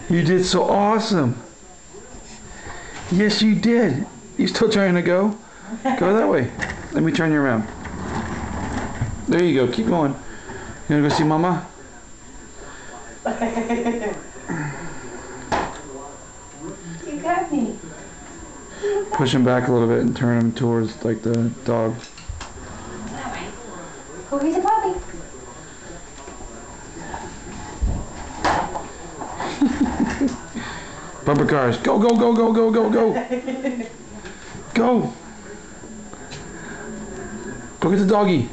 You did so awesome. Yes, you did. You still trying to go? Go that way. Let me turn you around. There you go. Keep going. You gonna go see Mama? You got me. Push him back a little bit and turn him towards like the dog. That way. Oh, he's a puppy. Bumper cars. Go, go, go, go, go, go, go. Go. Go get the doggy.